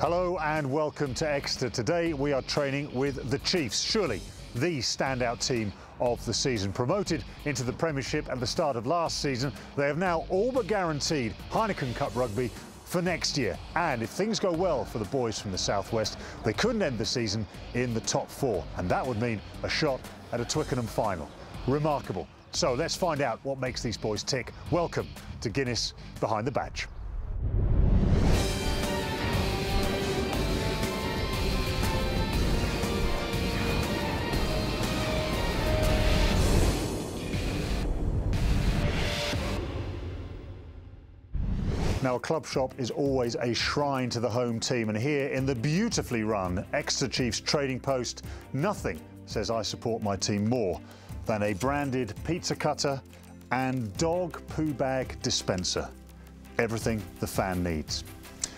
Hello and welcome to Exeter. Today we are training with the Chiefs, surely the standout team of the season. Promoted into the Premiership at the start of last season, they have now all but guaranteed Heineken Cup rugby for next year. And if things go well for the boys from the Southwest, they couldn't end the season in the top four, and that would mean a shot at a Twickenham final. Remarkable. So let's find out what makes these boys tick. Welcome to Guinness Behind the Badge. Now, a club shop is always a shrine to the home team, and here in the beautifully run Exeter Chiefs trading post, nothing says I support my team more than a branded pizza cutter and dog poo bag dispenser. Everything the fan needs.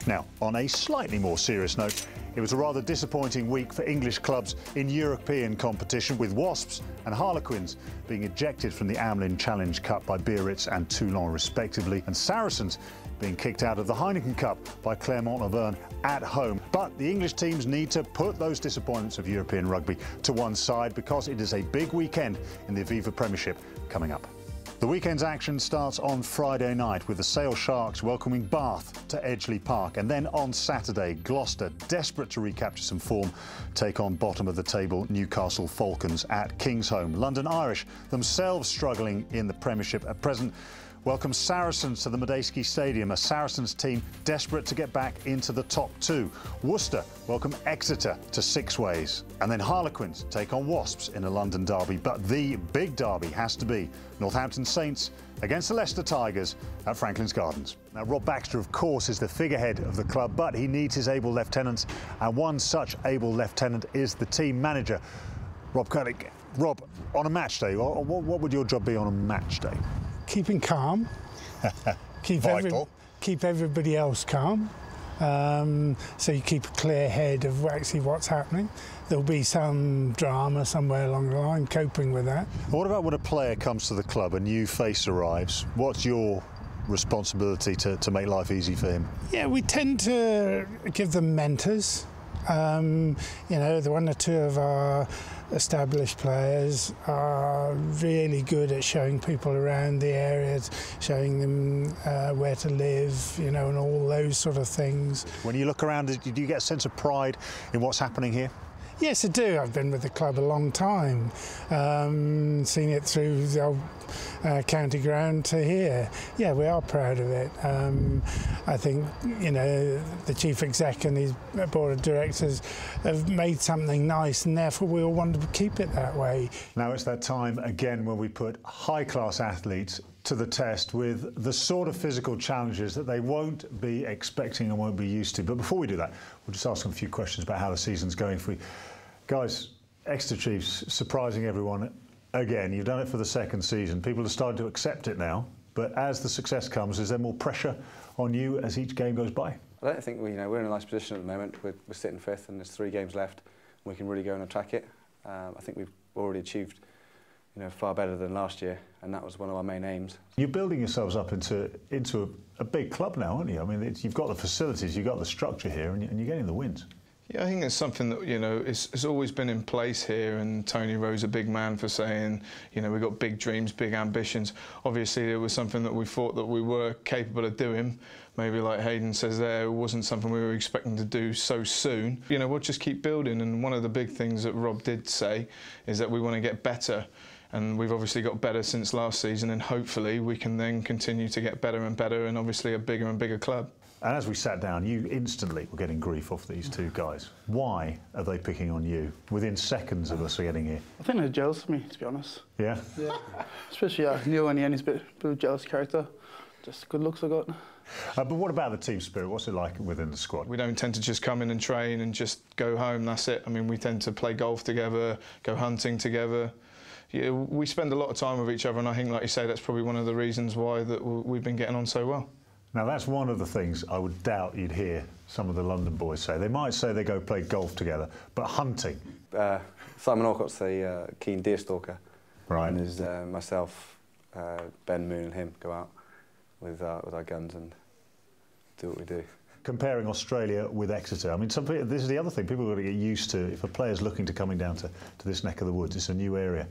Now, on a slightly more serious note, it was a rather disappointing week for English clubs in European competition, with Wasps and Harlequins being ejected from the Amlin Challenge Cup by Biarritz and Toulon respectively, and Saracens being kicked out of the Heineken Cup by Clermont-Auvergne at home. But the English teams need to put those disappointments of European rugby to one side, because it is a big weekend in the Aviva Premiership coming up. The weekend's action starts on Friday night with the Sale Sharks welcoming Bath to Edgeley Park, and then on Saturday, Gloucester, desperate to recapture some form, take on bottom of the table Newcastle Falcons at Kingsholm. London Irish, themselves struggling in the Premiership at present, welcome Saracens to the Madejski Stadium, a Saracens team desperate to get back into the top two. Worcester welcome Exeter to Six Ways. And then Harlequins take on Wasps in a London derby. But the big derby has to be Northampton Saints against the Leicester Tigers at Franklin's Gardens. Now, Rob Baxter, of course, is the figurehead of the club, but he needs his able lieutenants, and one such able lieutenant is the team manager, Rob Koenig. Rob, on a match day, what would your job be on a match day? Keeping calm, keep everybody else calm, so you keep a clear head of actually what's happening. There'll be some drama somewhere along the line, coping with that. What about when a player comes to the club, a new face arrives? What's your responsibility to make life easy for him? Yeah, we tend to give them mentors. You know, the one or two of our established players are really good at showing people around the areas, showing them where to live, you know, and all those sort of things. When you look around, do you get a sense of pride in what's happening here? Yes, I do. I've been with the club a long time, seen it through the old county ground to here. Yeah, we are proud of it. I think, you know, the chief exec and his board of directors have made something nice, and therefore we all want to keep it that way. Now it's that time again when we put high-class athletes to the test with the sort of physical challenges that they won't be expecting and won't be used to. But before we do that, we'll just ask them a few questions about how the season's going for you. Guys, Exeter Chiefs surprising everyone again. You've done it for the second season. People are starting to accept it now. But as the success comes, is there more pressure on you as each game goes by? I don't think we're in a nice position at the moment. We're sitting fifth and there's 3 games left. And we can really go and attack it. I think we've already achieved far better than last year, and that was one of our main aims. You're building yourselves up into a big club now, aren't you? I mean, you've got the facilities, you've got the structure here, and you're getting the wins. Yeah, I think it's something that, it's always been in place here, and Tony Rowe's a big man for saying, we've got big dreams, big ambitions. Obviously, it was something that we thought that we were capable of doing. Maybe like Hayden says there, it wasn't something we were expecting to do so soon. We'll just keep building, and one of the big things that Rob did say is that we want to get better. And we've obviously got better since last season, and hopefully we can then continue to get better and better, and obviously a bigger and bigger club. And as we sat down, you instantly were getting grief off these two guys. Why are they picking on you within seconds of us getting here? I think they're jealous of me, to be honest. Yeah? Yeah. Especially Neil and Ian, he's a bit of a jealous character. Just good looks I got. But what about the team spirit? What's it like within the squad? We don't tend to just come in and train and just go home, that's it. I mean, we tend to play golf together, go hunting together. Yeah, we spend a lot of time with each other, and I think, like you say, that's probably one of the reasons why we've been getting on so well. Now, that's one of the things I would doubt you'd hear some of the London boys say. They might say they go play golf together, but hunting. Simon Alcott's a keen deer stalker. Right. And there's myself, Ben, Moon and him go out with our guns and do what we do. comparing Australia with Exeter. I mean, this is the other thing people have got to get used to if a player's looking to coming down to this neck of the woods. It's a new area.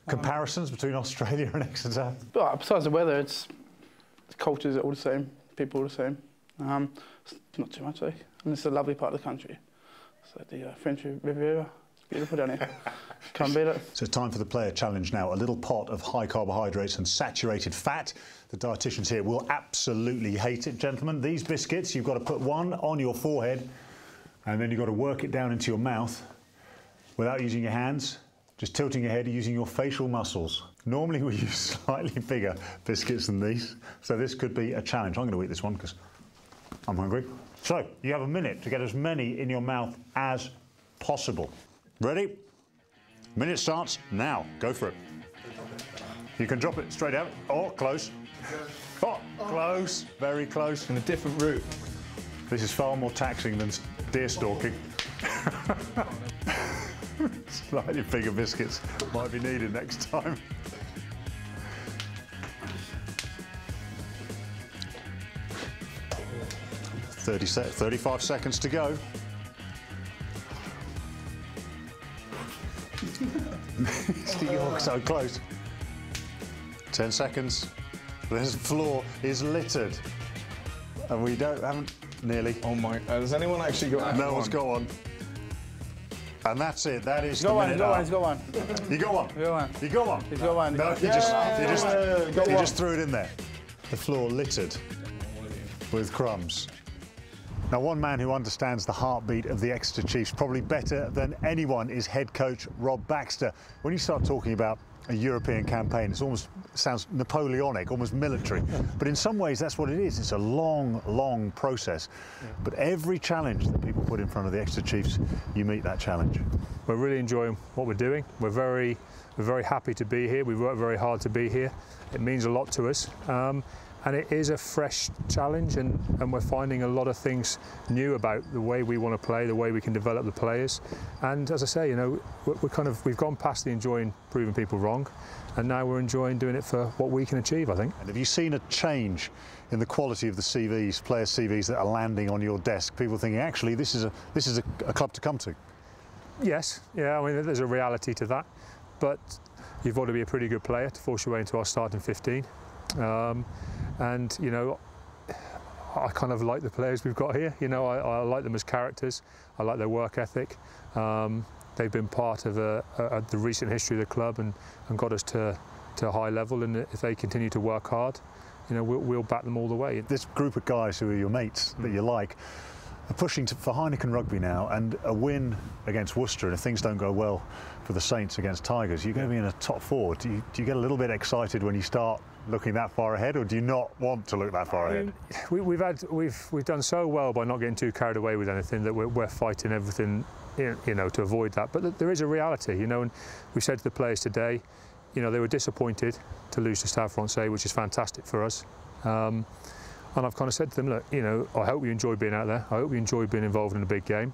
Comparisons between Australia and Exeter? But besides the weather, the cultures are all the same, people are all the same. It's not too much, and it's a lovely part of the country. So the French Riviera, it's beautiful down here. Can't beat it. So it's time for the player challenge now. A little pot of high carbohydrates and saturated fat. The dietitians here will absolutely hate it, gentlemen. These biscuits, you've got to put one on your forehead and then you've got to work it down into your mouth without using your hands, just tilting your head using your facial muscles. Normally we use slightly bigger biscuits than these, so this could be a challenge. I'm going to eat this one because I'm hungry. So you have a minute to get as many in your mouth as possible. Ready? Minute starts now. Go for it. You can drop it straight out. Oh, close. Oh, close. Very close. In a different route. This is far more taxing than deer stalking. Slightly bigger biscuits might be needed next time. – 35 seconds to go. You're so close. 10 seconds. This floor is littered. And we haven't nearly. Oh my, has anyone actually got No one's got one. And that's it. That is the minute. He's got one. He's got one. You got one. You got one. You got one. He's got one. No, you just threw it in there. The floor littered with crumbs. Now, one man who understands the heartbeat of the Exeter Chiefs probably better than anyone is head coach Rob Baxter. When you start talking about a European campaign, it almost sounds Napoleonic, almost military. But in some ways, that's what it is. It's a long, long process. Yeah. But every challenge that people put in front of the Exeter Chiefs, you meet that challenge. We're really enjoying what we're doing. We're very happy to be here. We've worked very hard to be here. It means a lot to us. And it is a fresh challenge, and we're finding a lot of things new about the way we want to play, the way we can develop the players. And as I say, you know, we've gone past the enjoying proving people wrong, and now we're enjoying doing it for what we can achieve, I think. And have you seen a change in the quality of the CVs, player CVs that are landing on your desk? People thinking, actually, this is a club to come to. Yes, yeah. I mean, there's a reality to that, but you've got to be a pretty good player to force your way into our starting 15. And you know, I kind of like the players we've got here. You know, I like them as characters. I like their work ethic. They've been part of the recent history of the club and got us to a high level. And if they continue to work hard, you know, we'll back them all the way. This group of guys who are your mates that you like are pushing for Heineken Rugby now, and a win against Worcester, and if things don't go well for the Saints against Tigers, you're going to be in a top 4. Do you get a little bit excited when you start looking that far ahead, or do you not want to look that far ahead? We've done so well by not getting too carried away with anything that we're fighting everything, you know, to avoid that. But there is a reality, you know, and we said to the players today, you know, they were disappointed to lose to Stade Francais, which is fantastic for us. And I've kind of said to them, look, you know, I hope you enjoy being out there. I hope you enjoy being involved in a big game.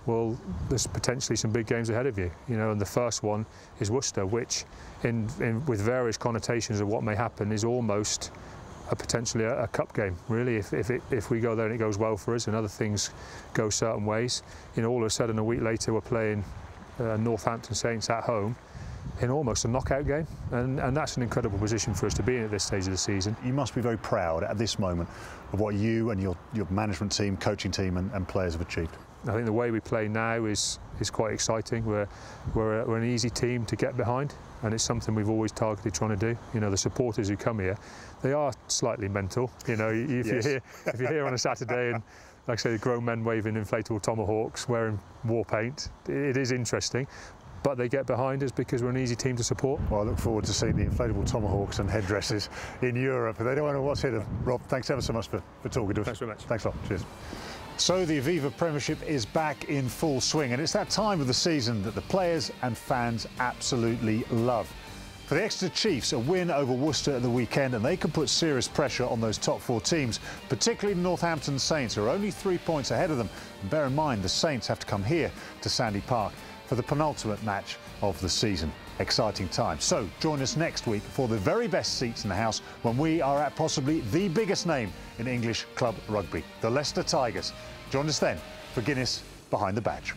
Well, there's potentially some big games ahead of you, you know, and the first one is Worcester, which, with various connotations of what may happen, is almost potentially a cup game, really. If we go there and it goes well for us and other things go certain ways, you know, all of a sudden a week later we're playing Northampton Saints at home in almost a knockout game, and that's an incredible position for us to be in at this stage of the season. You must be very proud at this moment of what you and your management team, coaching team and players have achieved. I think the way we play now is quite exciting. We're an easy team to get behind, and it's something we've always targeted trying to do. You know, the supporters who come here, they are slightly mental. You know, if you're here on a Saturday and, like I say, grown men waving inflatable tomahawks, wearing war paint, it is interesting. But they get behind us because we're an easy team to support. Well, I look forward to seeing the inflatable tomahawks and headdresses in Europe. They don't know what's here. Rob, thanks ever so much for talking to us. Thanks very much. Thanks a lot. Cheers. So the Aviva Premiership is back in full swing, and it's that time of the season that the players and fans absolutely love. For the Exeter Chiefs, a win over Worcester at the weekend, and they can put serious pressure on those top 4 teams, particularly the Northampton Saints, who are only 3 points ahead of them. And bear in mind, the Saints have to come here to Sandy Park for the penultimate match of the season. exciting time. So join us next week for the very best seats in the house when we are at possibly the biggest name in English club rugby, the Leicester Tigers. Join us then for Guinness Behind the Badge.